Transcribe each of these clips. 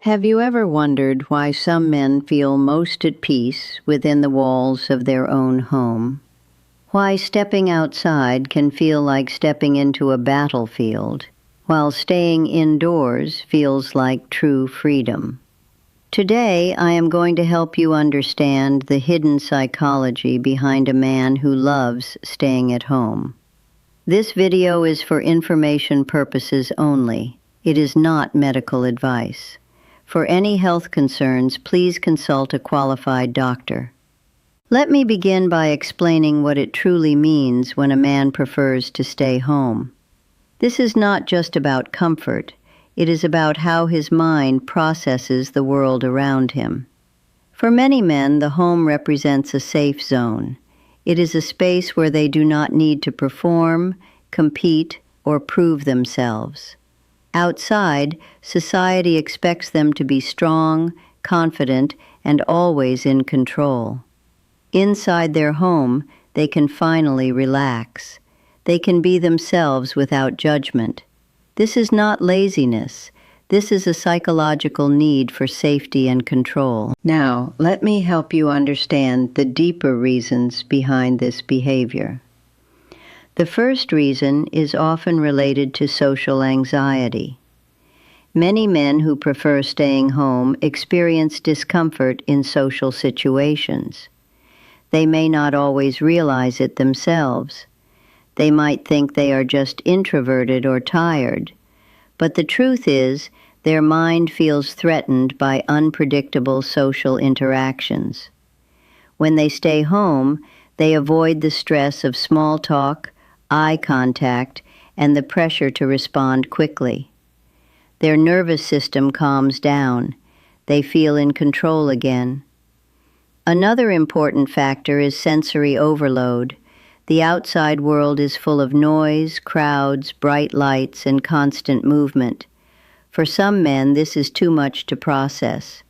Have you ever wondered why some men feel most at peace within the walls of their own home? Why stepping outside can feel like stepping into a battlefield, while staying indoors feels like true freedom? Today, I am going to help you understand the hidden psychology behind a man who loves staying at home. This video is for information purposes only. It is not medical advice. For any health concerns, please consult a qualified doctor. Let me begin by explaining what it truly means when a man prefers to stay home. This is not just about comfort. It is about how his mind processes the world around him. For many men, the home represents a safe zone. It is a space where they do not need to perform, compete, or prove themselves. Outside, society expects them to be strong, confident, and always in control. Inside their home, they can finally relax. They can be themselves without judgment. This is not laziness. This is a psychological need for safety and control. Now, let me help you understand the deeper reasons behind this behavior. The first reason is often related to social anxiety. Many men who prefer staying home experience discomfort in social situations. They may not always realize it themselves. They might think they are just introverted or tired, but the truth is, their mind feels threatened by unpredictable social interactions. When they stay home, they avoid the stress of small talk, eye contact, and the pressure to respond quickly. Their nervous system calms down. They feel in control again. Another important factor is sensory overload. The outside world is full of noise, crowds, bright lights, and constant movement. For some men, this is too much to process.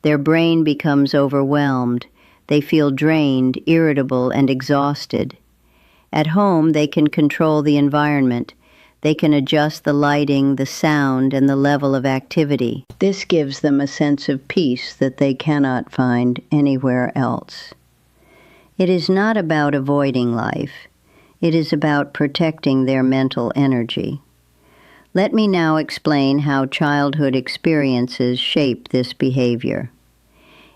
Their brain becomes overwhelmed. They feel drained, irritable, and exhausted. At home, they can control the environment. They can adjust the lighting, the sound, and the level of activity. This gives them a sense of peace that they cannot find anywhere else. It is not about avoiding life. It is about protecting their mental energy. Let me now explain how childhood experiences shape this behavior.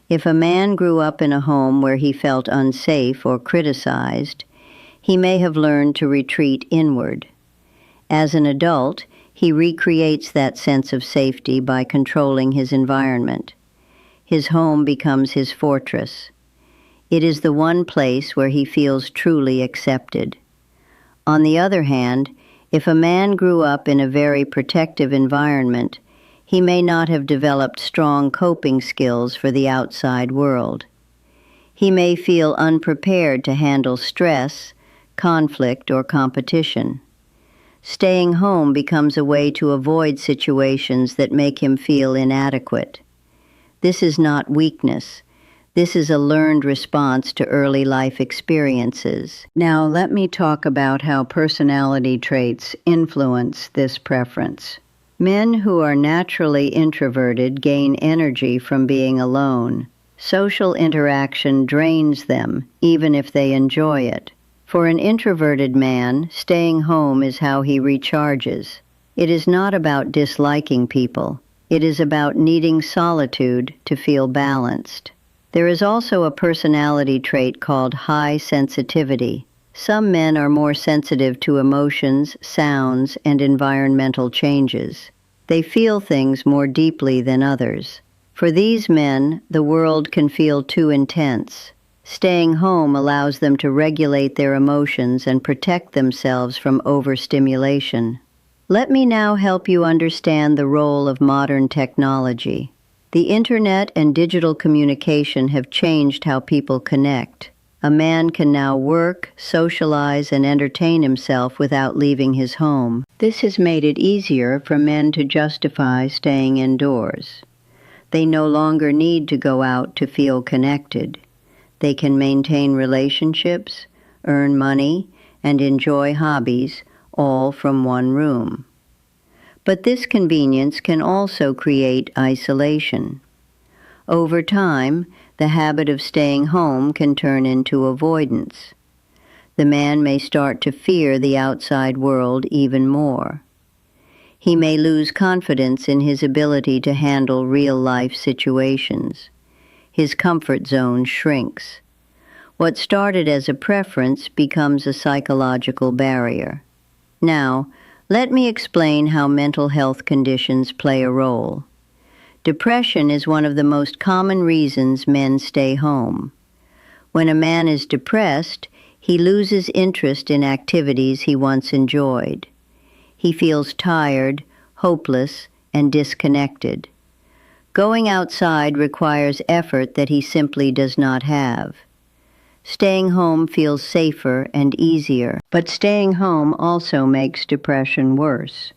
If a man grew up in a home where he felt unsafe or criticized, he may have learned to retreat inward. As an adult, he recreates that sense of safety by controlling his environment. His home becomes his fortress. It is the one place where he feels truly accepted. On the other hand, if a man grew up in a very protective environment, he may not have developed strong coping skills for the outside world. He may feel unprepared to handle stress, conflict, or competition. Staying home becomes a way to avoid situations that make him feel inadequate. This is not weakness. This is a learned response to early life experiences. Now, let me talk about how personality traits influence this preference. Men who are naturally introverted gain energy from being alone. Social interaction drains them, even if they enjoy it. For an introverted man, staying home is how he recharges. It is not about disliking people. It is about needing solitude to feel balanced. There is also a personality trait called high sensitivity. Some men are more sensitive to emotions, sounds, and environmental changes. They feel things more deeply than others. For these men, the world can feel too intense. Staying home allows them to regulate their emotions and protect themselves from overstimulation. Let me now help you understand the role of modern technology. The internet and digital communication have changed how people connect. A man can now work, socialize, and entertain himself without leaving his home. This has made it easier for men to justify staying indoors. They no longer need to go out to feel connected. They can maintain relationships, earn money, and enjoy hobbies, all from one room. But this convenience can also create isolation. Over time, the habit of staying home can turn into avoidance. The man may start to fear the outside world even more. He may lose confidence in his ability to handle real-life situations. His comfort zone shrinks. What started as a preference becomes a psychological barrier. Now, let me explain how mental health conditions play a role. Depression is one of the most common reasons men stay home. When a man is depressed, he loses interest in activities he once enjoyed. He feels tired, hopeless, and disconnected. Going outside requires effort that he simply does not have. Staying home feels safer and easier, but staying home also makes depression worse.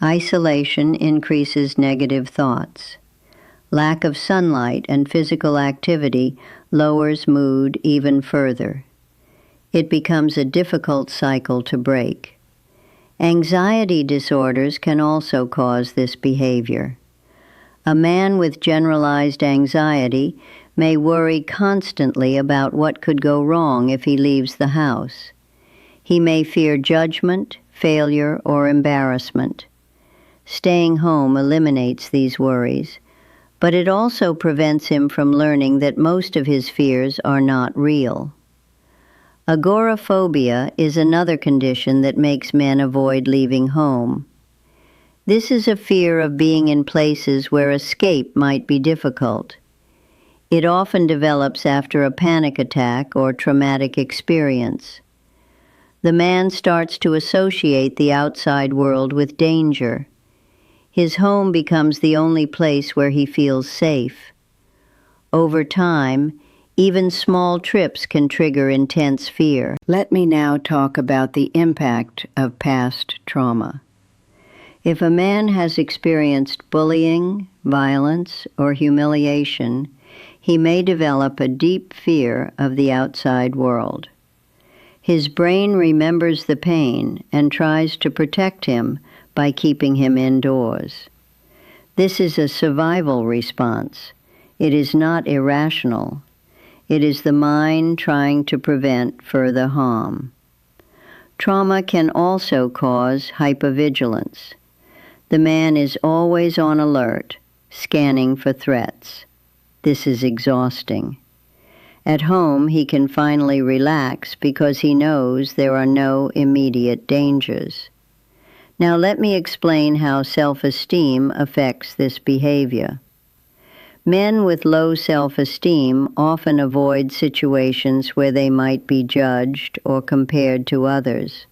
Isolation increases negative thoughts. Lack of sunlight and physical activity lowers mood even further. It becomes a difficult cycle to break. Anxiety disorders can also cause this behavior. A man with generalized anxiety may worry constantly about what could go wrong if he leaves the house. He may fear judgment, failure, or embarrassment. Staying home eliminates these worries, but it also prevents him from learning that most of his fears are not real. Agoraphobia is another condition that makes men avoid leaving home. This is a fear of being in places where escape might be difficult. It often develops after a panic attack or traumatic experience. The man starts to associate the outside world with danger. His home becomes the only place where he feels safe. Over time, even small trips can trigger intense fear. Let me now talk about the impact of past trauma. If a man has experienced bullying, violence, or humiliation, he may develop a deep fear of the outside world. His brain remembers the pain and tries to protect him by keeping him indoors. This is a survival response. It is not irrational. It is the mind trying to prevent further harm. Trauma can also cause hypervigilance. The man is always on alert, scanning for threats. This is exhausting. At home, he can finally relax because he knows there are no immediate dangers. Now let me explain how self-esteem affects this behavior. Men with low self-esteem often avoid situations where they might be judged or compared to others.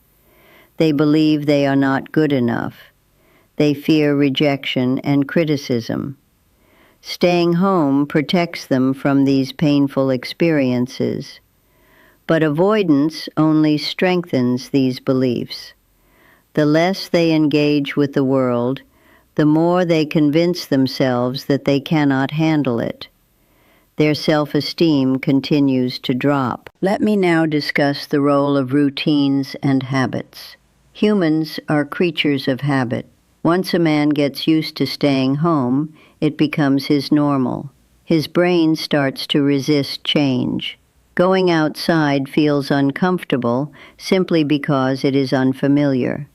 They believe they are not good enough. They fear rejection and criticism. Staying home protects them from these painful experiences. But avoidance only strengthens these beliefs. The less they engage with the world, the more they convince themselves that they cannot handle it. Their self-esteem continues to drop. Let me now discuss the role of routines and habits. Humans are creatures of habit. Once a man gets used to staying home, it becomes his normal. His brain starts to resist change. Going outside feels uncomfortable simply because it is unfamiliar.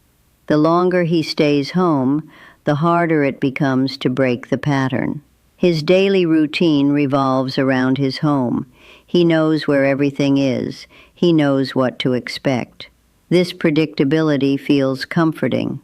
The longer he stays home, the harder it becomes to break the pattern. His daily routine revolves around his home. He knows where everything is. He knows what to expect. This predictability feels comforting.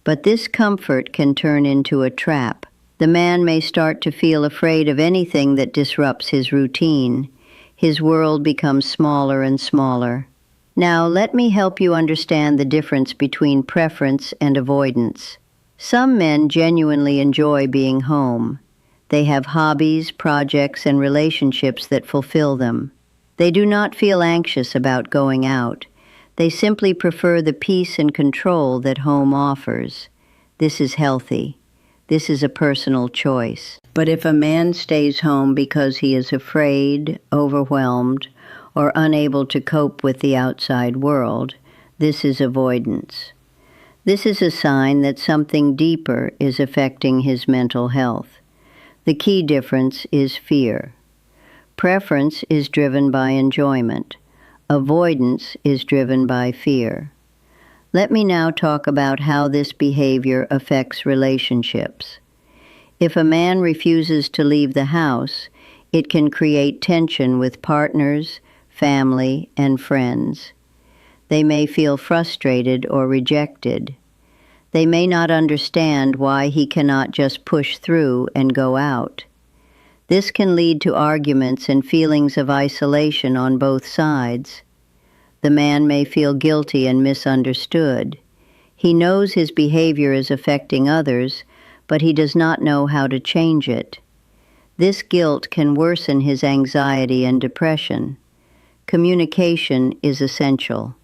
But this comfort can turn into a trap. The man may start to feel afraid of anything that disrupts his routine. His world becomes smaller and smaller. Now, let me help you understand the difference between preference and avoidance. Some men genuinely enjoy being home. They have hobbies, projects, and relationships that fulfill them. They do not feel anxious about going out. They simply prefer the peace and control that home offers. This is healthy. This is a personal choice. But if a man stays home because he is afraid, overwhelmed, or unable to cope with the outside world, this is avoidance. This is a sign that something deeper is affecting his mental health. The key difference is fear. Preference is driven by enjoyment. Avoidance is driven by fear. Let me now talk about how this behavior affects relationships. If a man refuses to leave the house, it can create tension with partners, family, and friends. They may feel frustrated or rejected. They may not understand why he cannot just push through and go out. This can lead to arguments and feelings of isolation on both sides. The man may feel guilty and misunderstood. He knows his behavior is affecting others, but he does not know how to change it. This guilt can worsen his anxiety and depression. Communication is essential.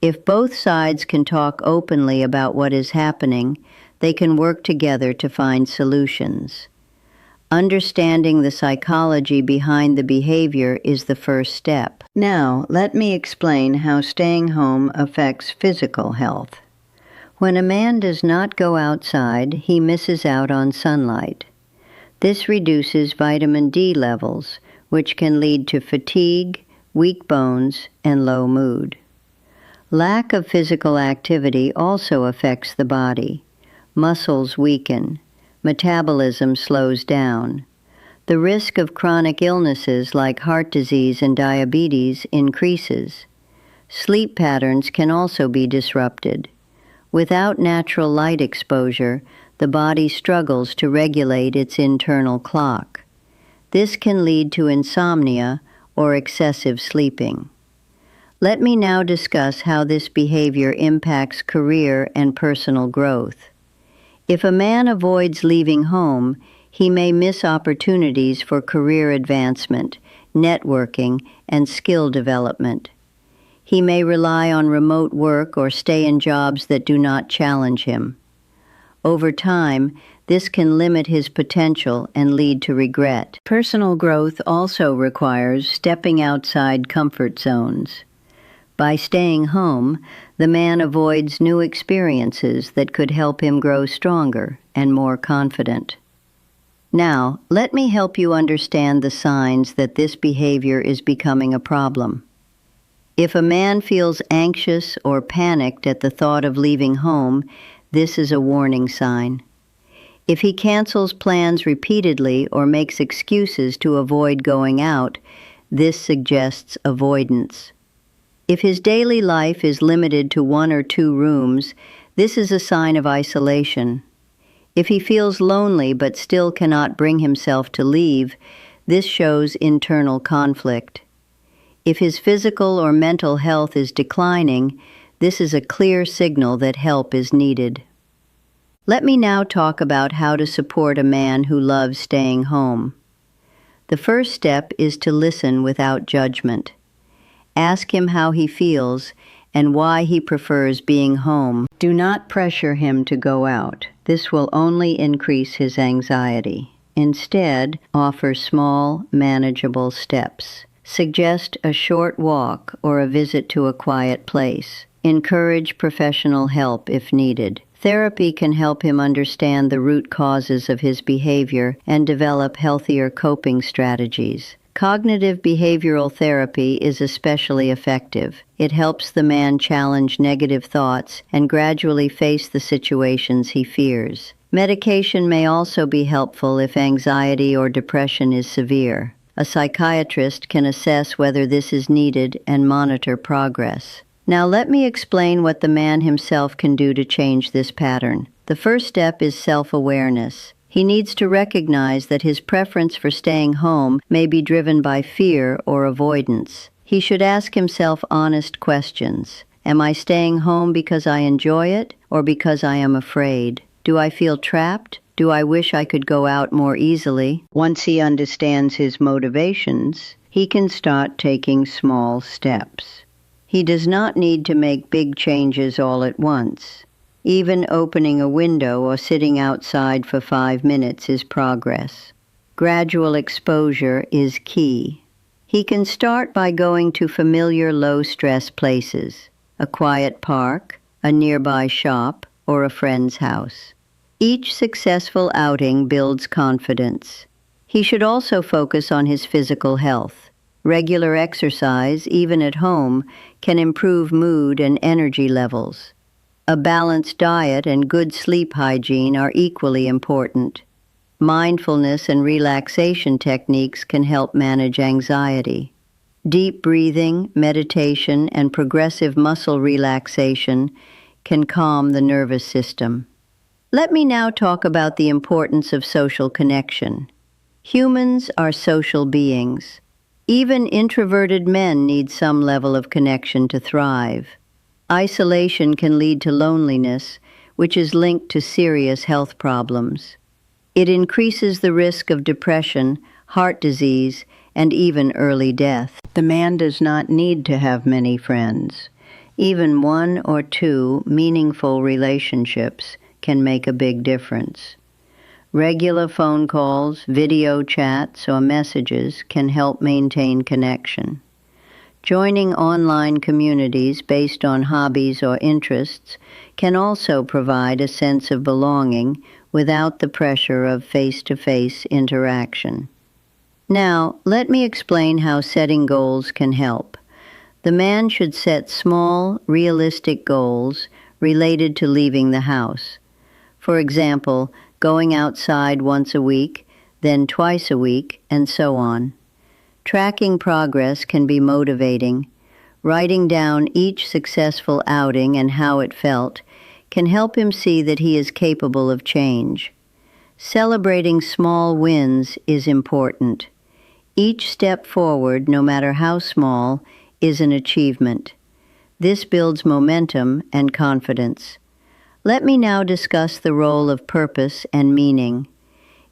If both sides can talk openly about what is happening, they can work together to find solutions. Understanding the psychology behind the behavior is the first step. Now, let me explain how staying home affects physical health. When a man does not go outside, he misses out on sunlight. This reduces vitamin D levels, which can lead to fatigue, weak bones, and low mood. Lack of physical activity also affects the body. Muscles weaken. Metabolism slows down. The risk of chronic illnesses like heart disease and diabetes increases. Sleep patterns can also be disrupted. Without natural light exposure, the body struggles to regulate its internal clock. This can lead to insomnia or excessive sleeping. Let me now discuss how this behavior impacts career and personal growth. If a man avoids leaving home, he may miss opportunities for career advancement, networking, and skill development. He may rely on remote work or stay in jobs that do not challenge him. Over time, this can limit his potential and lead to regret. Personal growth also requires stepping outside comfort zones. By staying home, the man avoids new experiences that could help him grow stronger and more confident. Now, let me help you understand the signs that this behavior is becoming a problem. If a man feels anxious or panicked at the thought of leaving home, this is a warning sign. If he cancels plans repeatedly or makes excuses to avoid going out, this suggests avoidance. If his daily life is limited to 1 or 2 rooms, this is a sign of isolation. If he feels lonely but still cannot bring himself to leave, this shows internal conflict. If his physical or mental health is declining, this is a clear signal that help is needed. Let me now talk about how to support a man who loves staying home. The first step is to listen without judgment. Ask him how he feels and why he prefers being home. Do not pressure him to go out. This will only increase his anxiety. Instead, offer small, manageable steps. Suggest a short walk or a visit to a quiet place. Encourage professional help if needed. Therapy can help him understand the root causes of his behavior and develop healthier coping strategies. Cognitive behavioral therapy is especially effective. It helps the man challenge negative thoughts and gradually face the situations he fears. Medication may also be helpful if anxiety or depression is severe. A psychiatrist can assess whether this is needed and monitor progress. Now let me explain what the man himself can do to change this pattern. The first step is self-awareness. He needs to recognize that his preference for staying home may be driven by fear or avoidance. He should ask himself honest questions. Am I staying home because I enjoy it or because I am afraid? Do I feel trapped? Do I wish I could go out more easily? Once he understands his motivations, he can start taking small steps. He does not need to make big changes all at once. Even opening a window or sitting outside for 5 minutes is progress. Gradual exposure is key. He can start by going to familiar low-stress places, a quiet park, a nearby shop, or a friend's house. Each successful outing builds confidence. He should also focus on his physical health. Regular exercise, even at home, can improve mood and energy levels. A balanced diet and good sleep hygiene are equally important. Mindfulness and relaxation techniques can help manage anxiety. Deep breathing, meditation, and progressive muscle relaxation can calm the nervous system. Let me now talk about the importance of social connection. Humans are social beings. Even introverted men need some level of connection to thrive. Isolation can lead to loneliness, which is linked to serious health problems. It increases the risk of depression, heart disease, and even early death. The man does not need to have many friends. Even one or two meaningful relationships can make a big difference. Regular phone calls, video chats, or messages can help maintain connection. Joining online communities based on hobbies or interests can also provide a sense of belonging without the pressure of face-to-face interaction. Now, let me explain how setting goals can help. The man should set small, realistic goals related to leaving the house. For example, going outside once a week, then twice a week, and so on. Tracking progress can be motivating. Writing down each successful outing and how it felt can help him see that he is capable of change. Celebrating small wins is important. Each step forward, no matter how small, is an achievement. This builds momentum and confidence. Let me now discuss the role of purpose and meaning.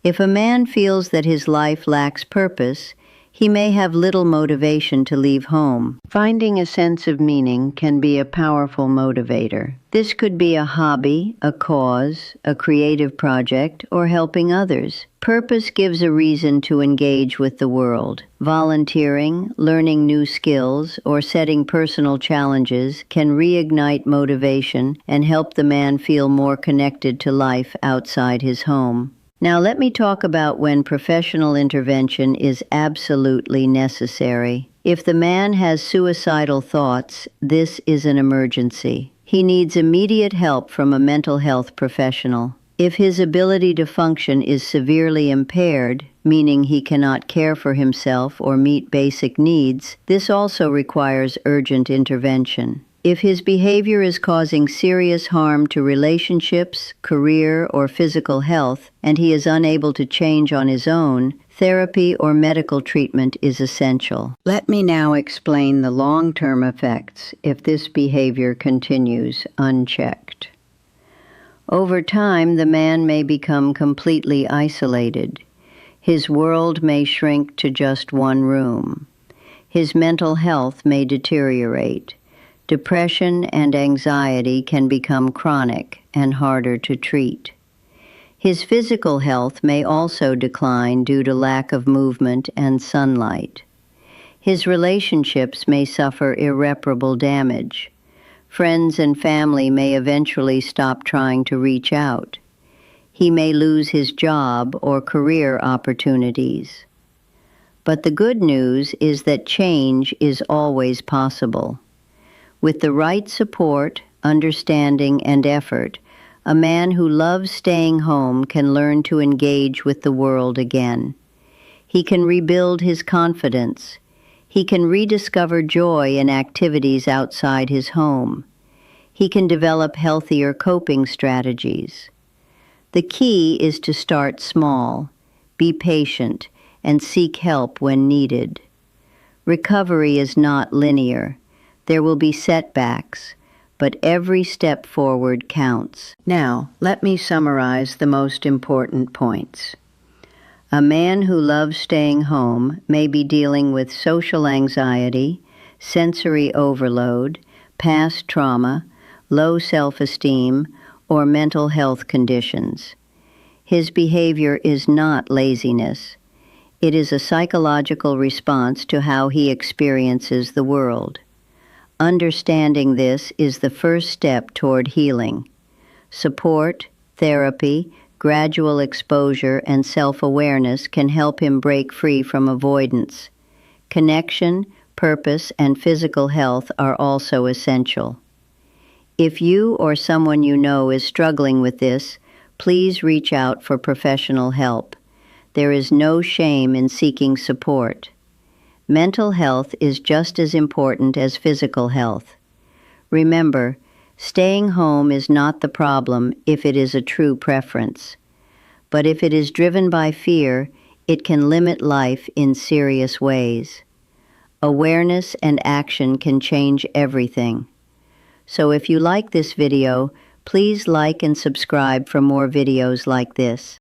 If a man feels that his life lacks purpose, he may have little motivation to leave home. Finding a sense of meaning can be a powerful motivator. This could be a hobby, a cause, a creative project, or helping others. Purpose gives a reason to engage with the world. Volunteering, learning new skills, or setting personal challenges can reignite motivation and help the man feel more connected to life outside his home. Now let me talk about when professional intervention is absolutely necessary. If the man has suicidal thoughts, this is an emergency. He needs immediate help from a mental health professional. If his ability to function is severely impaired, meaning he cannot care for himself or meet basic needs, this also requires urgent intervention. If his behavior is causing serious harm to relationships, career, or physical health, and he is unable to change on his own, therapy or medical treatment is essential. Let me now explain the long-term effects if this behavior continues unchecked. Over time, the man may become completely isolated. His world may shrink to just one room. His mental health may deteriorate. Depression and anxiety can become chronic and harder to treat. His physical health may also decline due to lack of movement and sunlight. His relationships may suffer irreparable damage. Friends and family may eventually stop trying to reach out. He may lose his job or career opportunities. But the good news is that change is always possible. With the right support, understanding, and effort, a man who loves staying home can learn to engage with the world again. He can rebuild his confidence. He can rediscover joy in activities outside his home. He can develop healthier coping strategies. The key is to start small, be patient, and seek help when needed. Recovery is not linear. There will be setbacks, but every step forward counts. Now, let me summarize the most important points. A man who loves staying home may be dealing with social anxiety, sensory overload, past trauma, low self-esteem, or mental health conditions. His behavior is not laziness. It is a psychological response to how he experiences the world. Understanding this is the first step toward healing. Support, therapy, gradual exposure, and self-awareness can help him break free from avoidance. Connection, purpose, and physical health are also essential. If you or someone you know is struggling with this, please reach out for professional help. There is no shame in seeking support. Mental health is just as important as physical health. Remember, staying home is not the problem if it is a true preference. But if it is driven by fear, it can limit life in serious ways. Awareness and action can change everything. So if you like this video, please like and subscribe for more videos like this.